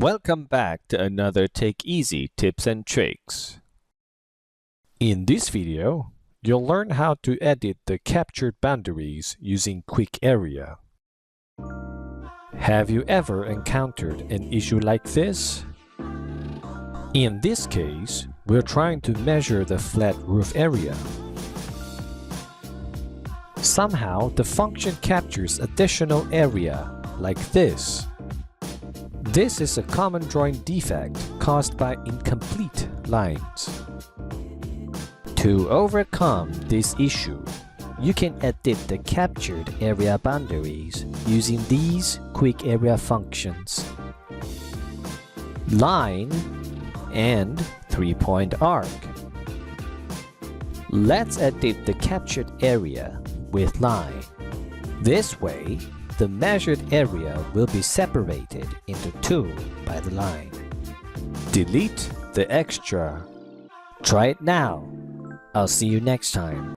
Welcome back to another Take Easy tips and tricks. In this video, you'll learn how to edit the captured boundaries using Quick Area. Have you ever encountered an issue like this? In this case, we're trying to measure the flat roof area. Somehow, the function captures additional area, like this. This is a common drawing defect caused by incomplete lines. To overcome this issue, you can edit the captured area boundaries using these Quick Area functions: line and 3-point arc. Let's edit the captured area with line. This way, the measured area will be separated into two by the line. Delete the extra. Try it now. I'll see you next time.